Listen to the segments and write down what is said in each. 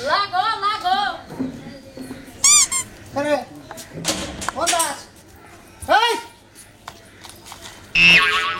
লাগো লাগো আরে ওদাস এই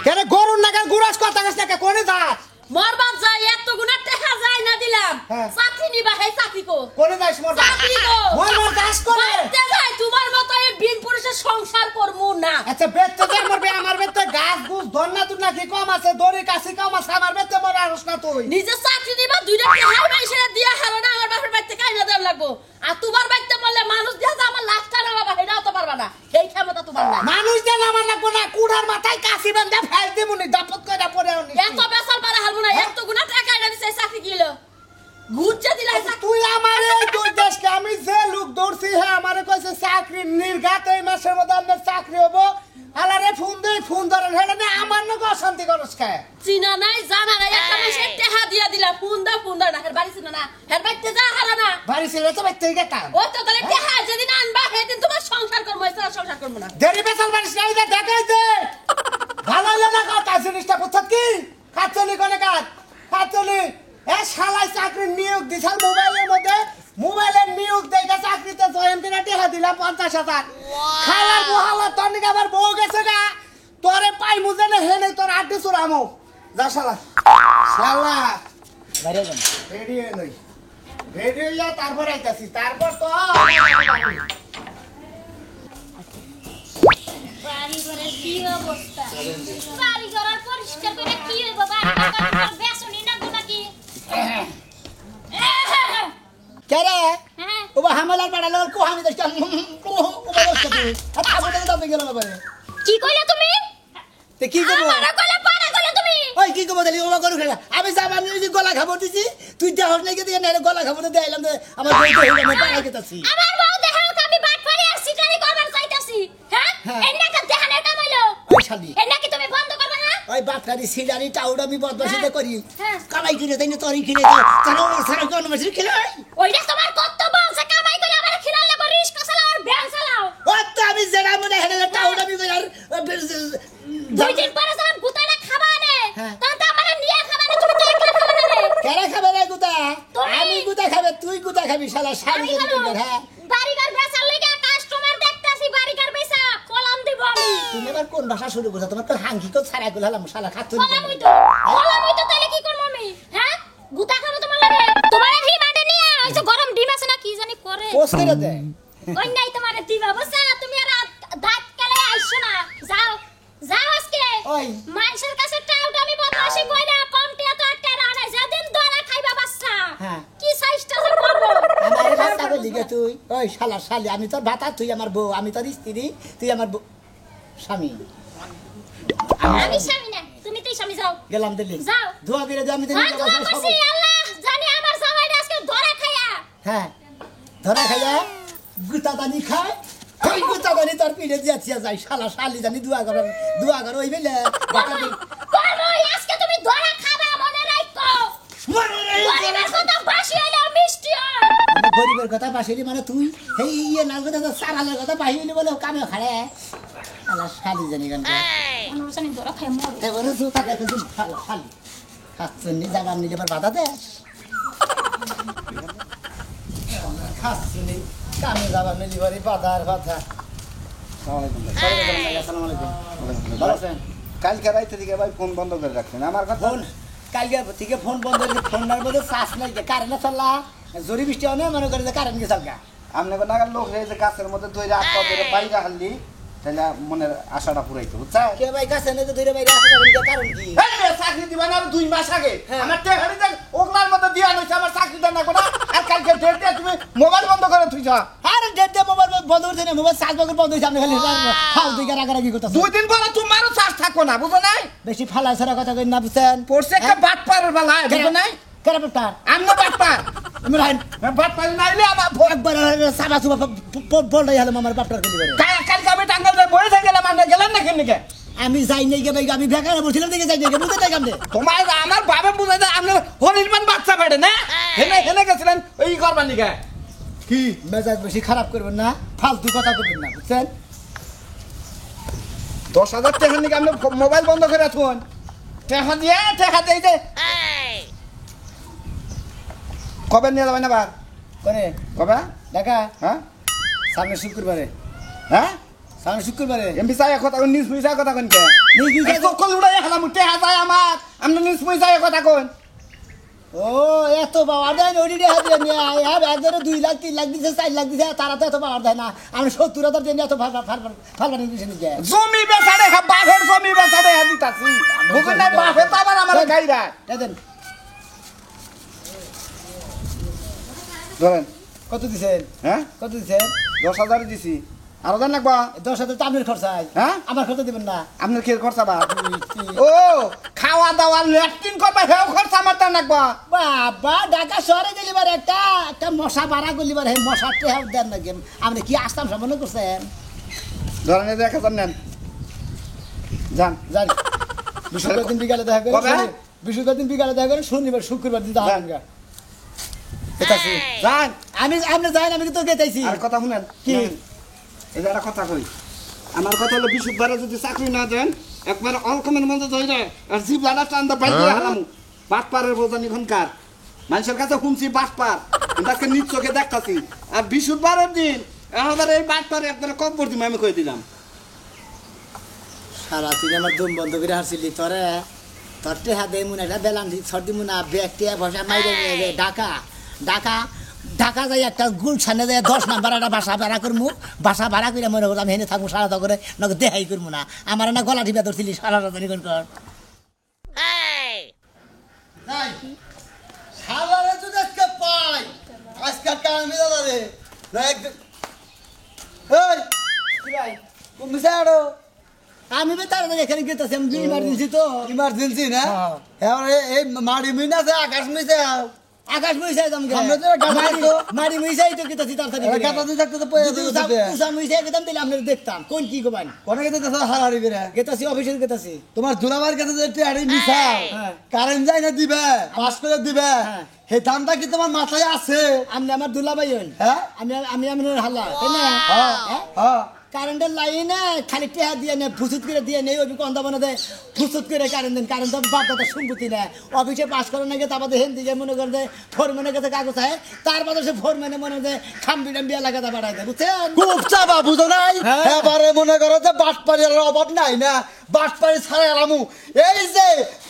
কেন গরুর নাগাল গুরাস কথা কইছ না কোনে যাস মরবার যাই এত গুণা টাকা যায় না দিলাম চাকরি নিবা হে চাকরি কো কোনে যাইস মোর চাকরি কো মোর দাস কোনে বাড়তে যাই তোমার মত এই বিন পুরুষের সংসার করমু না আচ্ছা বেতে যা মরবে আমার বেতে গাছ গুছ ধন্না তুই নাকি কম আছে দড়ি কাছি কম আছে আমার বেতে মর আরস না তুই নিজে চাকরি নিবা দুইটা টাকা মাইসেরা দিয়া হারো না আমার বাপের বাড়িতে কাইনা দেব লাগবো আর তোমার বাড়িতে বললে মানুষ দিয়া আমার লাখ টাকা বাবা হেডাও তো পারবা না এই ক্ষমতা তোমার নাই মানুষ দেন আমার লাগবো না কুড়ার মাথায় কাছি বান্ধা ফেল দিমুনি দাপত কইরা পড়ে আনি এত বেসাল পারা হারবো না এত গুণা টাকা এনে দিছে চাকরি গিলো ঘুরছে দিলা তুই আমারে দুই দেশকে আমি যে লোক দৌড়ছি হ্যাঁ আমারে কইছে চাকরি নির্ঘাত এই মাসের মধ্যে আপনার চাকরি হবো আলারে ফোন ধরেন হেডা না আমার নক অশান্তি করস খায় চিনা নাই জানা নাই একটা মাসে টাকা দিয়া দিলা ফোন দাও না হের বাড়ি চিনা না হের বাড়িতে যা হারা না বাড়ি ছেড়ে তো বাইতে গেতা ও তো তাহলে টাকা যেদিন আনবা সেদিন তোমার সংসার করবো এছাড়া সংসার করবো না দেরি বেসাল বাড়িস না এটা দেখাই দে ভালো হলো না কথা জিনিসটা বুঝছত কি খাচ্ছলি কোনে খাচ্ছলি এ শালাই চাকরি নিয়োগ দিছাল মোবাইলের নিয়োগ দেখে চাকরিতে জয়েন করে টাকা দিলাম 50,000 খালার বহালা তোর নিকে আবার বউ গেছে গা তোরে পাই মুজে না হেনে তোর আড্ডি চুরামো যা শালা বাইরে যান রেডি নই রেডি হইয়া তারপর আইতাছি তারপর তো বাড়ি ঘরের কি অবস্থা বাড়ি ঘর পরিষ্কার করে কি হইব বাড়ি বেসনি না গো নাকি কেরে হ্যাঁ ওবা হামলার বাড়ালো কো আমি দেখতাম কো বলছ তুই আর আগুনে তো দাবি গেল বাবা কি কইলা তুমি তে কি করব আমারে কইলা পারা কইলা তুমি ওই কি করব দেলি ওবা করু খেলা আমি যাব আমি ওই যে গলা খাবো দিছি তুই দেহর নাই কে দিয়ে না গলা খাবো দে আইলাম দে আমার বই তো হইলো না পাড়া গেতাছি আমার বউ দেখাও আমি বাট ফাড়ি আর সিটারি করবার চাইতাছি হ্যাঁ এন্না কা দেখানের কামাইলো ওই শালি এন্না কি তুমি বন্ধ করবে না ওই বাটকারি সিডারি টাউড আমি বদমাশিতে করি হ্যাঁ। কামাই করে তাই না তোরই কিনে জানো সারা কোন মাসে খেলাই ওইটা তোমার কর্তব্য আছে কামাই করে আবার খিলাল লাগো রিস্ক চালাও আর ব্যাংক চালাও ও তো আমি জেরা মনে হেলে টাউড আমি কই আর দুই দিন পরে যখন গুতাটা খাবা নে হ্যাঁ। তখন তো আমারে নিয়ে খাবা না তুমি তো একলা খাবা না রে কেরে খাবে রে গুতা তুমি। আমি গুতা খাবে তুই গুতা খাবি শালা শালি আমি খাবো হ্যাঁ বাড়িঘর বেচার লাগা কাস্টমার দেখতাছি বাড়িঘর বেচা কলম দিব আমি তুমি এবার কোন ভাষা শুরু করছো তোমার তো হাঙ্কি কো ছাড়া গুলো হলাম শালা খাচ্ছ কলম হইতো তাহলে কি করব আমি হ্যাঁ গুতা খাবো তোমার লাগে তোমার এই মাঠে নিয়ে ওই যে গরম ডিম আছে না কি জানি করে পোস্ট করে দে ওই নাই তোমারে দিবা বসা তুমি আর দাঁত কালে আইছো না যাও যাও আজকে ওই। মানুষের কাছে টাউট আমি বদমাশি কইরা কম টিয়া তো একটা রানা যেদিন ধরা খাইবা বাচ্চা হ্যাঁ। কি সাইজটা যে করবো আমার ভাতা কই লিগে তুই ওই শালা শালি আমি তোর ভাতা তুই আমার বউ আমি তোর স্ত্রী তুই আমার স্বামী আমি স্বামী না তুমি তুই স্বামী যাও গেলাম দিল্লি যাও। ধোয়া করে দে আমি দিল্লি হ্যাঁ দোয়া করছি আল্লাহ জানি আমার জামাইটা আজকে ধরা খাইয়া হ্যাঁ ধরা খাইয়া গুতা দানি খায় ওই গুতা দানি তোর পিড়ে দিয়াছি যাই শালা শালি জানি দুয়া কর ওই বেলে কই আজকে তুমি ধরা খাবা মনে রাখো গরিবের কথা বাসি হইলে মিষ্টি হয় গরিবের কথা বাসিলি মানে তুই এই ইয়ে নাল কথা সারালের কথা বাহিলি বলে কামে খাড়ে শালা শালি জানি গান আমার জানি ধরা খাই মর এবারে জুতা দেখে দিন শালা শালি খাচ্ছনি জায়গা নিলে এবার বাধা দে খাচ্ছনি কামে যাবার নিলি বাড়ি বাধার কথা আসসালামু আলাইকুম ভালো আছেন কালকে রাইতে থেকে ভাই ফোন বন্ধ করে রাখছেন আমার কথা ফোন কালকে থেকে ফোন বন্ধ করে ফোনটার মধ্যে চার্জ নাই কারেন্ট চললা জরি বৃষ্টি হয় না মনে করে যে কারেন্ট গেছে গা আপনাকে নাগার লোক যে গাছের মধ্যে ধরে আটকা ধরে বাইরে হারলি তাহলে মনের আশাটা পুরাইতো বুঝছা কে ভাই কাছে না তো ধরে ভাই আসা যাবেন কারণ কি চাকরি দিবা না 2 মাস আগে হ্যাঁ। আমার টেহারি দেখ ওগলার মধ্যে দিয়া নইছে আমার চাকরিটা না কোনা আর কালকে ডেট দিয়ে তুমি মোবাইল বন্ধ করে থুইছা আরে ডেট দে মোবাইল বন্ধ করতে না মোবাইল চার্জ বন্ধ বন্ধ হইছে আপনি খালি ফাল দিকে রাগারাগি করতেছেন 2 দিন পরে তোমারও চার্জ থাকো না বুঝো নাই বেশি ফালা ছাড়া কথা কই না বুঝছেন পড়ছে একটা বাট পারের বেলা বুঝো নাই কেন ব্যাপার আমনো বাট পার আমি রাইন বাট পার নাইলে আমার একবার সাবা সুবা বল নাই হলো আমার বাপটার কইলি করে কালকে আমি টাঙ্গাল বয়ে থেকে গেলাম আমরা গেলাম না কেন কে আমি যাই নাই গে ভাই আমি বেকার বসছিলাম দিকে যাই নাই গে বুঝতে কাম দে তোমার আমার বাবা বুঝাই দে আপনার হরিণমান বাচ্চা বেড়ে না হেনে হেনে গেছিলেন ওই করবার নিকে কি মেজাজ বেশি খারাপ করবেন না ফালতু কথা করবেন না বুঝছেন 10,000 টাকা নিকে আপনি মোবাইল বন্ধ করে রাখুন টেহা দিয়ে যে কবে নিয়ে যাবেন আবার করে কবে দেখা হ্যাঁ সামনে শুক্রবারে হ্যাঁ সামনে শুক্রবারে এমপি চাই কথা কোন নিউজ পয়সা কথা কোন কে নিউজ পয়সা- সকল উড়াই হলাম টেহা যায় আমার আপনি নিউজ পয়সা কথা কোন ও এত পাওয়ার দেয় ওটি হাজিয়ে নিয়ে হ্যাঁ একজনে 2 লাখ 3 লাখ দিছে 4 লাখ দিছে তারা তো এত পাওয়ার দেয় না আমি 70,000 দিয়ে এত ফালবানি দিছে নিজে জমি বেচারে বাপের জমি বেচারে দিতাছি বুঝলেন না বাপে তো আবার আমার গাইরা দেন ধরেন কত দিছেন হ্যাঁ কত দিছেন 10,000 দিছি আরো দেন লাগবা 10,000 তো আপনার খরচায় হ্যাঁ আমার খরচা দিবেন না আপনার কি খরচা বা ও খাওয়া দাওয়া ল্যাট্রিন করবা হেও খরচা আমার তা লাগবা বাবা ঢাকা শহরে গেলিবার একটা মশা বাড়া গলিবার হে মশা টেহাও দেন না গেম আপনি কি আসতাম সামনে করছেন ধরেন এই যে 1000 নেন যান জান বৃহস্পতিবার দিন বিকালে দেখা কবে? করে বৃহস্পতিবার দিন বিকালে দেখা করে শনিবার শুক্রবার দিন দেখা যান। গা এটাছি যান আপনি যাই আমি তো গেতাইছি আর কথা শুনেন কি? এই যে একটা কথা কই আমার কথা হলো বিশুদ্ধবারে যদি চাকরি না দেন একবার অলকমের মধ্যে ধরে যায় আর জিপ লাডা টান দা বাইরে হালামু বাটপারের বোঝান এখনকার মানুষের কাছে শুনছি বাটপার তাকে নিজ চোখে দেখতাছি আর বিশুদ্ধবারের দিন এবার এই বাটপারে একবার কম পড়তি আমি কই দিলাম সারা দিন আমার দম বন্ধ করে হাসিলি তোরে তোর টেহা দে মুনা এটা বেলান সর্দি মুনা ব্যাগ টেহা বসা মাইরে নিয়ে যায় ঢাকা যাই একটা গুলশানে যায় 10 নাম্বার একটা বাসা ভাড়া করমু বাসা ভাড়া করে মনে করলাম হেনে থাকবো সারা তো করে নকে দেখাই করবো না আমার না গলা টিপা ধরছিলি সারা রাজধানী কোন কর সালারে তো আজকে পাই আজকে কামে দাদারে না একদম এই কমিছে আরো আমি বে তাড়াতাড়ি এখানে গেতেছি আমি ইমার্জেন্সি তো ইমার্জেন্সি না হ্যাঁ। এবারে এই মারি মিনা আছে আকাশ মিছে আকাশ মুইসাই যাম গে আমরা তো গাড়ি তো মারি মুইসাই তো গেতেছি তাড়াতাড়ি এবার গাতা দিয়ে থাকতে তো পয়সা যদি দিতে উষা মুইসাই গেতাম তাহলে আপনারা দেখতাম কোন কি গোবান কোনে গেতে তো হারারি করে গেতাছি অফিসে গেতাছি তোমার দুলাবার কাছে যে টিআড়ি মিছা হ্যাঁ। কারেন্ট যায় না দিবে পাস করে দিবে হ্যাঁ। হে দামটা কি তোমার মাথায় আছে আপনি আমার দুলাভাই হন হ্যাঁ আমি আপনার হাল্লা তাই না হ্যাঁ হ্যাঁ? হ্যাঁ কারেন্টের লাইনে খালি টেহা দিয়ে নে ফুসুত করে দিয়ে নেই ওই কন্দা মনে দেয় ফুসুত করে কারেন্ট দেন কারেন্ট বার্তা সম্পত্তি নেয় অফিসে পাস করে নাকি তারপরে হেন দিকে মনে করে দেয় ফোরম্যানের কাছে কাগজ হয় তারপরে সে ফোরম্যানে মনে দেয় খাম্বি টাম্বি এলাকাতে বাড়াই দেয় বুঝছেন খুব চাপা বুঝো নাই হ্যাঁ। এবারে মনে করো যে বাটপাড়ির অভাব নাই না বাটপাড়ি ছাড়া এলামু এই যে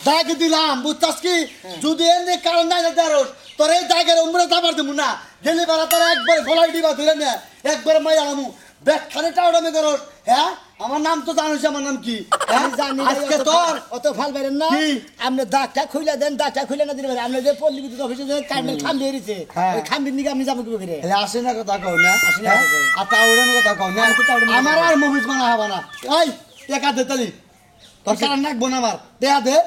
দাগ দিলাম বুঝছাস কি যদি এনে কারণ নাই না দেরস তোর এই দাগের উমরে যাবার দেবো না গেলে বেলা তোর একবার গলায় দিবা ধরে না একবার মাই এলামু ব্যাগখানে টাউডামে করস হ্যাঁ আমার নাম তো জানিস আমার নাম কি হ্যাঁ? আমি জানি না, আজকে অত তোর অত ফাল বেরেন না কি? আপনি দাগটা খুলে দেন দাগটা খুলে না দিতে পারেন আপনি যে পল্লী বিদ্যুৎ অফিসে যে কারেন্টের খাম্বি এরিছে হ্যাঁ। ওই খাম্বির নিকে আপনি যাবো কি করে এলে আসে না কথা কও না আসে না হ্যাঁ? কথা কও। আর টাউডামে কথা কও না আমি তো টাউডামে কথা আমার কও। আর মুভিজ বানা হবে না এই টাকা দে তালি তোর কারণ নাকবো না আমার দেয়া দে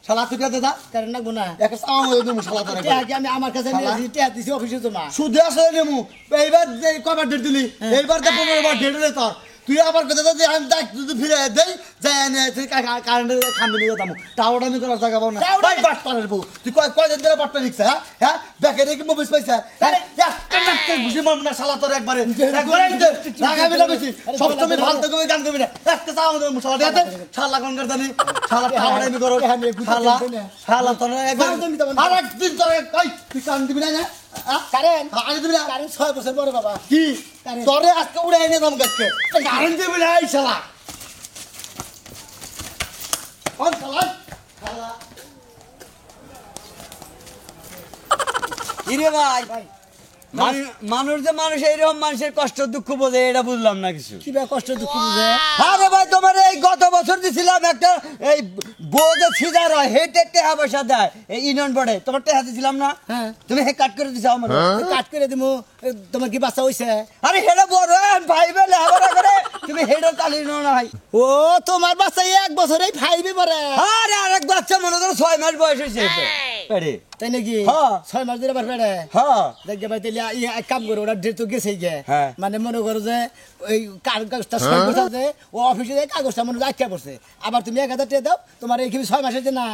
শালা তুই দে দা কারেন্ট লাগবো না একটা সাউন্ড হয়ে তুমি শালা তোর টেহা কি আমি আমার কাছে শালা? নিয়েছি টেহা দিছি অফিসে জমা সুদে আসলে নেমু এইবার যে কবার ডেট দিলি এইবার তো 15 বার ডেট দে তোর তুই আবার কথা যদি আমি দেখ যদি ফিরে দেই যাই এনে তুই কারেন্টের খাম্বি নিয়ে যাবো টাওয়ার আমি করার জায়গা পাবো না টাওয়ার ভাই বাট পারের বউ তুই কয় দিন ধরে বাটটা নিছ হ্যাঁ হ্যাঁ ব্যাকে রেখে মুভিস পাইছা হ্যাঁ একটা ঘুষি মারব না শালা তোর একবারে একবারে লাগাবি না বেশি সপ্তমী ফালতু করে গান করবি না একটা চাও আমাদের মুশালা দে শালা কোন করে জানি শালা টাওয়ার আমি করো শালা শালা তোর একবার আর একদিন তোর কই তুই কান দিবি না কারেন্ট আগে দিবি না কারেন্ট 6 বছর বড় বাবা কি কারেন্ট। তোরে আজকে উড়ে এনে দাম গাছকে কারেন্ট দেবে না এই শালা কোন শালা শালা কিরে ভাই মানুষ যে মানুষ এইরকম মানুষের কষ্ট দুঃখ বোঝে এটা বুঝলাম না কিছু কি বা কষ্ট দুঃখ বুঝে আরে ভাই তোমার এই গত বছর দিছিলাম একটা এই বউ যে সিজার হয় হেটে টেহা পয়সা দেয় এই ইউনিয়ন বোর্ডে তোমার টেহা দিছিলাম না হ্যাঁ। তুমি হে কাট করে দিছো আমার কাট করে দিমু তোমার কি বাচ্চা হইছে আরে হেডে বড় ভাই বেলে আবার করে তুমি হেডে চালিয়ে নাও না ভাই ও তোমার বাচ্চা 1 বছরেই ফাইবে পড়ে আরে আরেক বাচ্চা মনে করো 6 মাস বয়স হয়েছে আরে তাই নাকি হ্যাঁ। 6 মাস ধরে পারবে হ্যাঁ দেখে ভাই তাহলে এক কাম করো ওরা ডেট তো গেছেই গে হ্যাঁ। মানে মনে করো যে ওই কাগজটা সই করতে যে ও অফিসে যে কাগজটা মনে রাখিয়া পড়ছে আবার তুমি 1000 টাকা দাও তোমার এইখানে 6 মাসের যে না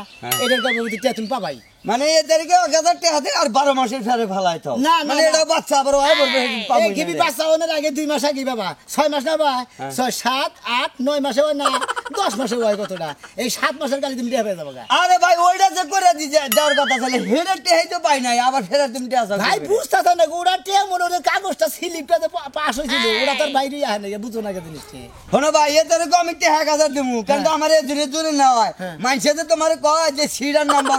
এটার গর্ভবতী টাকা তুমি পাবাই মানে এদেরকে 1000 টাকা হাতে আর 12 মাসের ফেরে ফেলাই তো না, না, মানে না। এটা বাচ্চা আবার ওই বলবে এই কিবি বাচ্চা ওনের আগে 2 মাস আগে বাবা 6 মাস না বাবা 6 7 8 9 মাসে হয় না 10 মাসে হয় কতটা এই 7 মাসের কালি তুমি টাকা পেয়ে যাবে আরে ভাই ওইটা যে করে দিছে দেওয়ার কথা ছিল হেরে টেহাই তো পাই নাই আবার ফেরার তুমি টেহা চাও ভাই বুঝতে না ওরা টিয়া মনে হয় কাগজটা স্লিপটা পাস হয়েছিল ওরা তার বাইরে আহে না বুঝো না জিনিসটা শোনো ভাই এদের আমি টেহা কাজার দিমু কিন্তু আমার এই জুড়ে জুড়ে না হয় মানছে যে তোমার কয় যে সিডার নাম্বার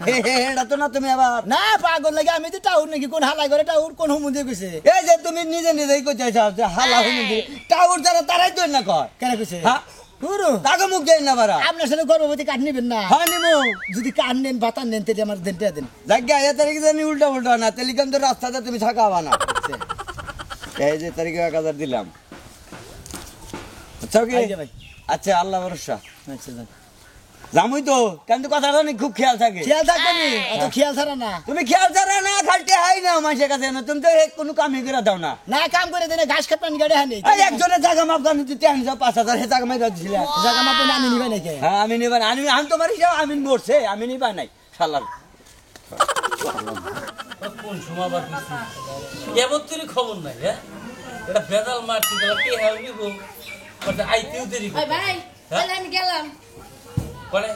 1 এটা তো না তুমি আবার না পাগল লাগে আমি তো টাউন নাকি কোন হালাই করে টাউন কোন হুমুদে কইছে এই যে তুমি নিজে নিজেই কইতে চাও যে হালা হইনি টাউর যারা তারাই তো না কয় কেন কইছে হ্যাঁ পুরো তাকে মুখ দেয় না বারা আপনার সাথে গর্ভবতী কাট নেবেন না হ্যাঁ নিমু যদি কাট নেন বাতান নেন তাহলে আমার দেন দেন জায়গা এ তারিখে জানি উল্টা উল্টা না তেলিকাম তো রাস্তাতে তুমি থাকাবা না এই যে তারিখে 1000 দিলাম আচ্ছা কি এই যে ভাই। আচ্ছা আল্লাহ ভরসা আচ্ছা যান জামুই তো কিন্তু কথাটা অনেক খুব খেয়াল থাকে খেয়াল থাকবে নি অত খেয়াল ছাড়া না তুমি খেয়াল ছাড়া না খালতে হাই না মানুষের কাছে না তুমি তো কোনো কামই করে দাও না না কাম করে দেনে ঘাস কাটপান গাড়ি হানি এই একজনের জায়গা মাপ জানি তুই 5000 হে জায়গা মাইরা দিছিলা জায়গা মাপন আমি নিবে নাকি হ্যাঁ আমি নিবা না আমি তোমার হিসাব আমি বলছে আমি নিবা নাই শালার কোন সময় আবার কিছু এমন তোর খবর নাই হ্যাঁ এটা বেদাল মারছি গেল কে হ্যাঁ নিব ওটা আইতেও দেরি ওই ভাই তাহলে আমি গেলাম বলে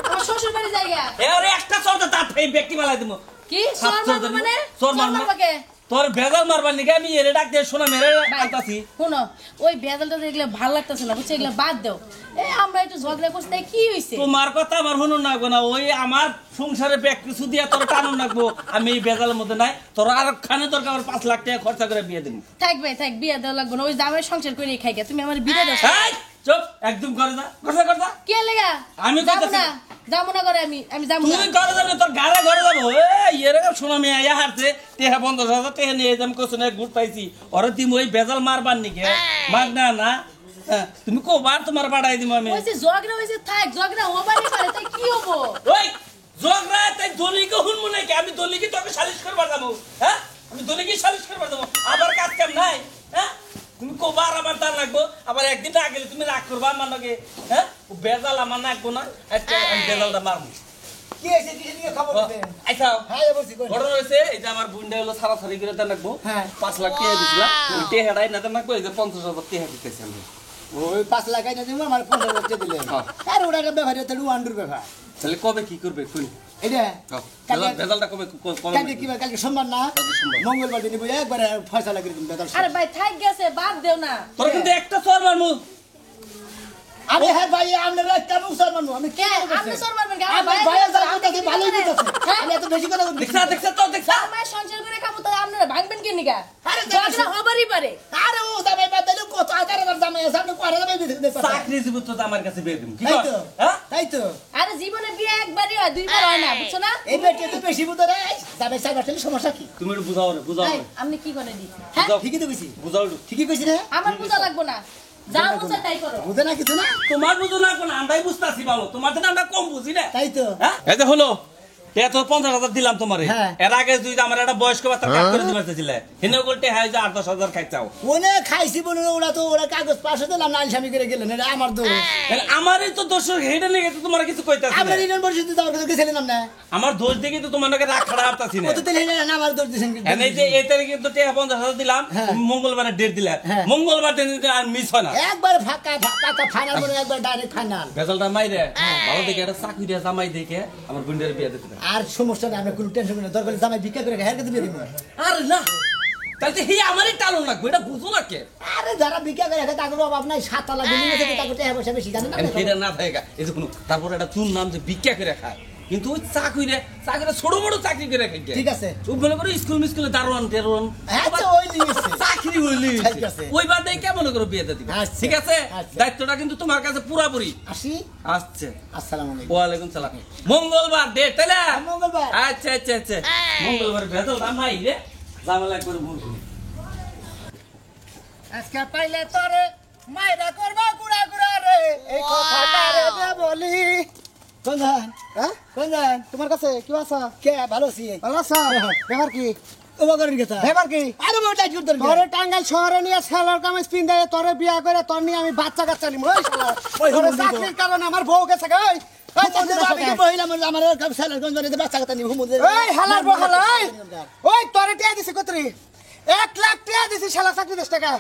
আমার শ্বশুর বাড়ি জায়গা এরে একটা চলতে তার এই ব্যক্তি মালাই দিমু কি সর মারবো মানে চোর মারবো। মারবাকে তোর বেদাল মারবার নিকে আমি এরে ডাক দিয়ে শোনা মেরে আইতাছি শুনো ওই বেদালটা দেখলে ভালো লাগতেছে না বুঝছো এগুলো বাদ দাও এই আমরা একটু ঝগড়া করছি তাই কি হইছে তোমার কথা আমার শুনুন না না ওই আমার সংসারে ব্যাগ কিছু দিয়া তোর টানুন রাখবো আমি এই বেজালের মধ্যে নাই তোর আর খানে দরকার আমার 5 লাখ টাকা খরচা করে বিয়ে দিবি থাক ভাই থাক বিয়ে দেওয়া লাগবে না ওই জামাই সংসার করে খাই গে তুমি আমার বিয়ে দাও এই চুপ একদম করে যা কথা কে লেগা আমি যাবো কইতাছি। না যাবো না করে আমি যাবো না তুই ঘরে যাবি তোর ঘরে যাবো এই এরকম শোনা মেয়ে ইয়া হারছে টেহা 50,000 টেহা নিয়ে যাম কোসনে গুড় পাইছি ওরে তুমি ওই বেজাল মারবার নিকে মাগ না না হ্যাঁ, তুমি কবার তোমার বাড়াই দিম আমি ওই যে ঝগড়া হইছে থাক ঝগড়া হবারই পারে তাই কি হবো ওই জগরা তাই দলিকে হুনমু নাকি আমি দলিকে তোকে সালিশ করবার যাবো হ্যাঁ আমি দলিকে সালিশ করবার যাবো আবার কাজ কাম নাই হ্যাঁ তুমি কবার আবার তার লাগবো আবার একদিন না গেলে তুমি রাগ করবা আমার লগে হ্যাঁ ও বেজাল আমার লাগবো না আজকে আমি বেজালটা মারবো কি হইছে কি নিয়ে খবর দেন আচ্ছা হ্যাঁ বলছি কই ঘটনা হয়েছে এই যে আমার বুন্ডা হলো সারাসারি করে দেন রাখবো হ্যাঁ। 5 লাখ টাকা দিছিলাম ওই টেহাটাই না দেন রাখবো এই যে 50,000 টাকা দিতেছি আমি ওই 5 লাখ আইনা দিমু আমার 15 টাকা দিলেন হ্যাঁ। আর ওটা ব্যবহার এটা ওয়ান্ডুর ব্যবহার তাহলে কবে কি করবে শুনি এটা কালকে বেজালটা কবে কালকে কি কালকে সোমবার না মঙ্গলবার দিন একবার ফয়সালা করে দিন বেদাল আরে ভাই থাক গেছে বাদ দেও না তোর কিন্তু একটা সর মারমু আমি হ্যাঁ ভাই আপনারা কেমন স্যার মানু আমি কে আপনি সর মারবেন কে? আমার ভাই যারা কইতাছে ভালোই কইতাছে হ্যাঁ? আমি এত বেশি কথা বলছি দেখছা তো দেখছা আমার সংসার করে খাবো তো আপনারা ভাঙবেন কি নিগা আরে ঝগড়া হবারই পারে আরে ও দামে বাদলে কত আকারে দামে সামনে কোয়ারে দামে দিতে পারে চাকরি জীব তো আমার কাছে বিয়ে দিম কি তাই কর? তো হ্যাঁ তাই তো আরে জীবনে বিয়ে একবারই হয় দুইবার হয় না বুঝছো না এই বেটি তো বেশি বুঝরে দামে সাইড আসলে সমস্যা কি তুমি একটু বুঝাও রে বুঝাও এই, রে আপনি কি করে দি হ্যাঁ বুঝাও। ঠিকই তো কইছি বুঝাও একটু। ঠিকই কইছি রে আমার পূজা লাগবো না যা বুঝা তাই করো বুঝে না কিছু না তোমার বুঝো না কোন আমরাই বুঝতাছি ভালো তোমার থেকে আমরা কম বুঝি না তাই তো হ্যাঁ এই যে হলো এটা তো 50,000 দিলাম তোমারে হ্যাঁ। এর আগে তুই আমার একটা বয়স্ক বাচ্চা কাজ করে দিবার চাইছিলে হিনে বলতে হ্যাঁ যে 8-10,000 খাইছাও ওনে খাইছি বলে ওরা কাগজ পাশে দিলাম না স্বামী করে গেলেন এটা আমার দোষ তাহলে আমারই তো দোষ হেডে নিয়ে তো তোমার কিছু কইতাছি আমরা না ইউনিয়ন পরিষদ দাও করে গেছিলাম না আমার দোষ দেখে তো তোমার নাকি রাগ খারাপ হারতাছি না ও তো তেলে না আমার দোষ দিছেন এনে যে এই তারিখে তো টাকা 50,000 দিলাম হ্যাঁ। তুমি মঙ্গলবারে ডেট দিলা হ্যাঁ। মঙ্গলবার দিন আর মিস হয় না একবার ফাঁকা ফাইনাল বলে একবার ডাইরেক্ট ফাইনাল বেজালটা মাইরে ভালো দেখে একটা চাকরি দিয়ে জামাই দেখে আমার বোনের বিয়ে দিতে হবে। আর সমস্যা নেই আমরা কোনো টেনশন করি না দরকার জামাই ভিক্ষা করে হের কাছে দিয়ে দিব আরে না তাহলে তো হি আমারই টালন লাগবে এটা বুঝো না কে আরে যারা ভিক্ষা করে হের তাদের অভাব নাই 7 তলা বিল্ডিং আছে তাকে টাকা পয়সা বেশি জানেন না এটা না থাকে এই যে কোনো তারপর একটা চুন নাম যে ভিক্ষা করে খায় কিন্তু ওই চাকরি ছোট বড় চাকরি করে খাই ঠিক আছে ও মনে করে স্কুল মিস্কুলে দারোয়ান টেরোয়ান আচ্ছা ওই নিয়েছে চাকরি হইলি ঠিক আছে। ওই বাদে কেমন করে বিয়ে দিবে আচ্ছা। ঠিক আছে আচ্ছা। দায়িত্বটা কিন্তু তোমার কাছে পুরাপুরি আসি আসছে আসসালামু আলাইকুম ওয়ালাইকুম সালাম মঙ্গলবার ডেট তাহলে মঙ্গলবার আচ্ছা আচ্ছা আচ্ছা মঙ্গলবার ভেতর দাম ভাই রে ঝামেলা করে ভুল আজকে পাইলে তোরে মাইরা করবা গুড়া গুড়া রে এই কথাটা রে যে বলি কোন যান হ্যাঁ কোন যান তোমার কাছে কি আছে কে ভালো আছি ভালো আছো ব্যাপার কি উপকারের কথা ব্যাপার কি আরে মোটা জুত দর তোরে টাঙ্গাইল শহরে নিয়ে ছেলের কামে স্পিন দেয় তোরে বিয়া করে তোর নিয়ে আমি বাচ্চা কাচ্চা নিম ওই শালা ওই তোরে হুমুন্দি চাকরির কারণে আমার বউ গেছে গো ওই আমি কি মহিলা মানুষ আমার সালার কোন জনে বাচ্চা কথা নিব হুমুন্দি ওই হালার বউ হালা ওই তোরে টিয়া দিছি কতরি 1 লাখ টিয়া দিছি শালা চাকরি 10 টাকা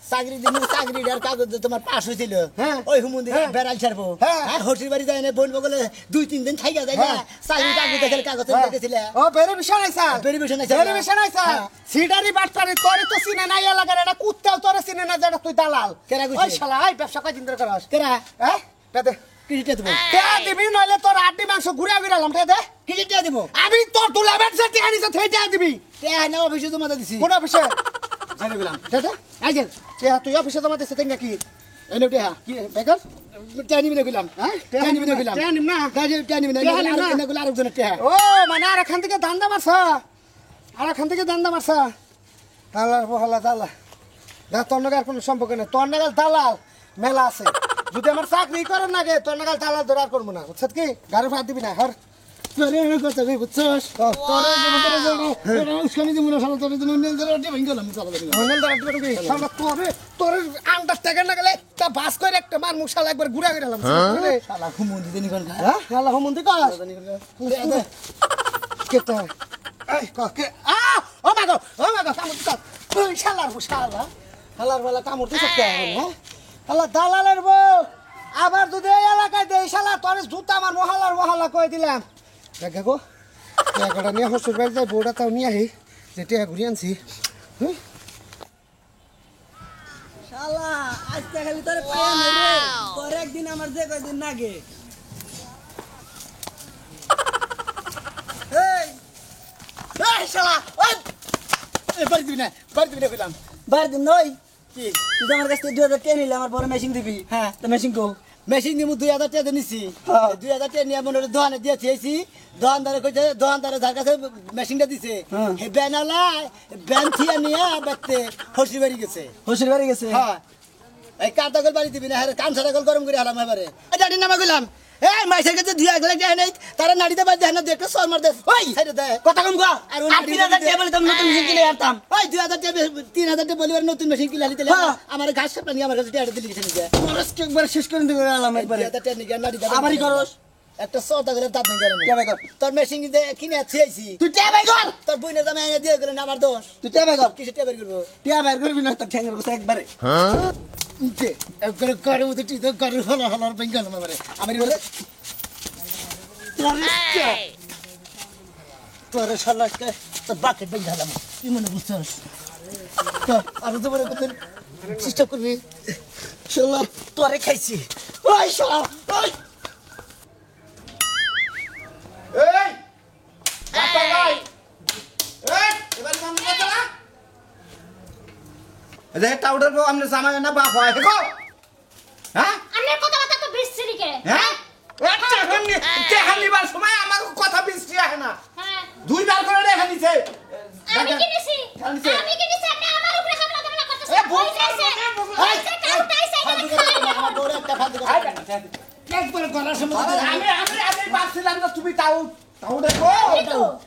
চাকরিটার কাগজ তোমার পাস হয়েছিল হ্যাঁ। ওই হুমুন্দি হ্যাঁ। বেড়াল ছাড়বো হ্যাঁ। আর হরসির বাড়ি যায় না বোন বগলে 2-3 দিন থাইকা যায় না হ্যাঁ। চাকরি কাগজ দেখলে কাগজ দেখেছিলে ও বেরে বিষয় নাই স্যার বেরে বিষয় নাই স্যার। বেরে বিষয় নাই স্যার হ্যাঁ। সিডারি বাটপারি তোরে তো চিনে নাই এলাকার এটা কুত্তাও তোরে চিনে না যেটা তুই দালাল কেরা কইছে? ওই শালা এই ব্যবসা কয় দিন ধরে করস কেরা হ্যাঁ পেতে কিটা দেবো টিয়া দিবি নইলে তোর আড্ডি মাংস ঘুরে ঘুরালাম দে কিটা দেবো আমি তোর তুলা বেটছে টিয়া নিছে তুই টিয়া দিবি তে না অফিসে তোমাদের দিছি কোন অফিসে জানি গেলাম দাদা আইজেন টিয়া তুই অফিসে জমা দিছে তেঙ্গা কি এনে টিয়া কি বেকার টিয়া নিবি না গেলাম হ্যাঁ টিয়া নিবি না গেলাম টিয়া নিম না টিয়া নিবি না টিয়া নিবি না। এগুলো আরেকজনের টিয়া ও মানে আর এখান থেকে ধান্দা মারছা আর এখান থেকে ধান্দা মারছা দালাল বহলা দালাল দা তোর নাগাল কোনো সম্পর্ক নেই তোর নাগাল দালাল মেলা আছে যদি আমার চাকরি করেন না গে তোর নাগাল দালাল ধরে আর করবো না বুঝছত কি গাড়ি ভাত দিবি না হর তোরে আমি কথা কই বুঝছস তোরে যেমন করে যাবো তোরে উস্কানি দিব না শালা তোরে জন্য নিয়ে ধরে ডিবাই গেলাম চালা দিবি মঙ্গল দাঁড়া দিবি তুমি সামনে তোর আন্দাজ থেকে না গেলে একটা বাস করে একটা মার মুখ শালা একবার ঘুরে গেলাম শালা হুমুন্দি দিনি কোন হ্যাঁ শালা হোমন্দি কাজ কেটা এই কে ও মা গো কামড় দিছ ওই শালার বউ শালা শালার বলা কামড় দিছ কে হ্যাঁ শালা দালালের বউ আবার যদি এই এলাকায় দেই শালা তোর জুতা আমার মহল্লা কই দিলাম দেখ গো টাকাটা নিয়ে হসুর বাড়ি যাই বউটা তাও নিয়ে আহি যেটা ঘুরে আনছি শালা আজকে খালি তোরে পায়া মেরে তোর একদিন আমার যে কয়দিন নাগে এই শালা ওই বাড়ি দিবি না কইলাম বাড়ি দিন নই কি তুই আমার কাছে 2000 টাকা নিলে আমার বড় মেশিন দিবি হ্যাঁ তো মেশিন কো মেশিন নিমু 2000 টাকা নিছি 2000 টাকা নিয়ে মনে দোকানে দিয়ে দিয়েছি দোকানদারে কইছে দোকানদারে যার কাছে মেশিনটা দিছে হে বেনালা ব্যান থিয়া নিয়ে বাতে হসি বাড়ি গেছে হ্যাঁ এই কাটাগল বাড়ি দিবি না আরে কান ছাড়া গরম করে হালাম এবারে জানি না কইলাম এই মাইসের কাছে 2000 টাকা নাই তারা নাড়িতে বাদ দেয় না দেখতে সর মার দে ওই সাইডে দে কথা কম গো আর 3000 টাকা বলে তুমি নতুন মেশিন কিনে আনতাম ওই 2000 টাকা 3000 টাকা বলি আর নতুন মেশিন কিনে আনিতে আমার ঘাস কাটা নিয়ে আমার কাছে টাকা দিলি গেছে নিজে খরচ একবার শেষ করে দিবে আলাম একবার 2000 টাকা নিয়ে নাড়ি দে আমারই খরচ একটা সদা করে দাঁত নেই কেন টেবে কর তোর মেশিন দে কিনে আছিছি তুই টেবে কর তোর বইনে দামে এনে দিয়ে গেল না আমার দোষ তুই টেবে কর কিসে টেবে করব টেবে করবি না তোর ঠ্যাঙ্গের কথা একবারে হ্যাঁ উঠে একবারে করে মতো তুই তো করে হলার বেঙ্গল আমারে আমারই বলে তোর শালাকে তো বাকেট বেঁধে দিলাম কি মনে বুঝছস তো আর তো বড় কথা চেষ্টা করবি শালা তোরে খাইছি ওই শালা ওই এই বাবা ভাই এই এবার মন কথা না রে টাউডার বউ আমনে জামাই না বাপ হয় দেখো হ্যাঁ আন্নের কথা তো বিশ্রী কে হ্যাঁ একটা হানিবার সময় আমার কথা বৃষ্টি আসে না হ্যাঁ দুইবার করে রেখে দিছে আমি কি নিছি আপনি আমার উপরে হামলা টামলা করতেছেন এ বউ আমার বড় একটা ফালতু কথা একবার গলার সময় আমি ভাবছিলাম যে তুমি তাও দেখো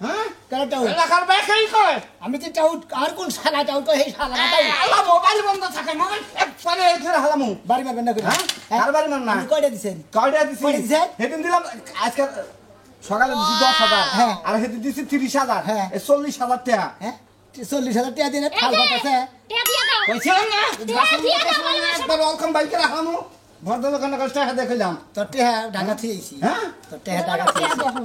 হ্যাঁ কেন টাউট এলাকার বেকাই কয় আমি তো টাউট আর কোন শালা টাউট কই এই শালা টাউট আল্লাহ মোবাইল বন্ধ থাকে মোবাইল একবারে ধরে হালামু বাড়ি মারবেন না হ্যাঁ আর বাড়ি মার না আপনি কয়টা দিছেন কয়টা দিছি কয়টা দিছেন? সেদিন দিলাম আজকে সকালে দিছি 10,000 হ্যাঁ। আর সেদিন দিছি 30,000 হ্যাঁ। 40,000 টাকা হ্যাঁ 40,000 টাকা দিনে ফাল ফাটাছে টিয়া দিয়া দাও কইছিলাম না দিয়া দাও বলে একবার ওয়েলকাম বাইকে রাখামু ভর্দ দোকানে কষ্ট টাকা দেখাইলাম তোর টেহা ঢাকা থিয়েছি হ্যাঁ তোর টেহা ঢাকা টিয়া থিয়েছি দেখুন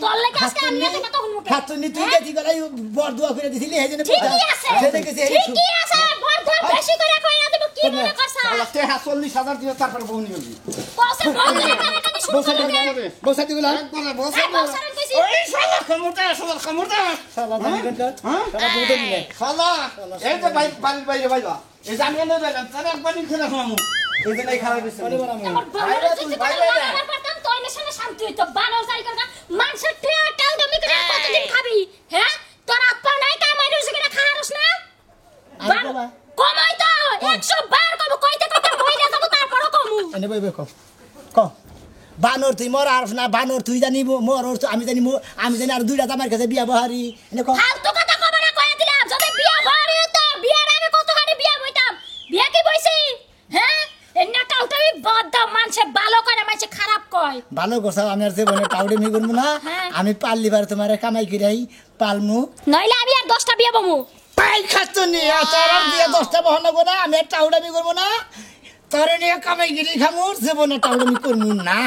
তোর লাগি আজকে আমি থেকে তখন মুখে খাতুনি তুই দেখি গলাই বড় দোয়া করে দিছিলি এই জন্য ঠিকই আছে সেটা গেছে এই ঠিকই আছে বড় ধর বেশি করে কইরা দেব কি মনে করছা আল্লাহ টাকা 40,000 দিয়ে তারপর বউ নিয়ে গেলি পয়সা বড় করে কানে শুনছো বসা দিগুলা একবারে বসে এই পয়সা কইছি ওই শালা কমুটা শালা জানি কোনটা হ্যাঁ শালা বুঝে নিলে শালা এই যে বাইরে বাইবা এই যে আমি এনে দিলাম তারে একবার নিয়ে খেলা খামু এই যে নাই খারাপ হইছে আমার বড় যদি আমার পারতাম তো এনে সামনে শান্তি হইতো বানাও যাই করবা মানুষের টিয়াটাও দমি করে কতদিন খাবি হ্যাঁ তোর আপা নাই কামাই রইছে কিনা খাওয়ারস না আর বাবা কমাই তো 100 বার কব কইতে কইতে মইরা যাব তারপরও কমু এনে বইবে ক বানর তুই মর আর না বানর তুই জানি মর আমি জানি আর দুইটা আমার কাছে বিয়া বহারি এনে কম ফালতু কথা কবে না কয়ে দিলাম যদি বিয়া হওয়ারই হতো বিয়ার আগে কতখানি বিয়া হইতাম বিয়া কি বইছি হ্যাঁ এন্না টাউটামি বদদাম মানুষে ভালো করে মানুষে খারাপ কয় ভালো কথা আমি আর জীবনে টাউডেমি করবো না হ্যাঁ। আমি পারলি বার তোমার কামাই করাই পালমু নইলে আমি আর 10টা বিয়া বমু পাই খাচ্ছ নিয়ে তোর আর দিয়ে 10টা বহন লাগবো না আমি আর টাউডামি করবো না তোর নিয়ে কামাই গিরি খামুর জীবনে টাউডামি করবো না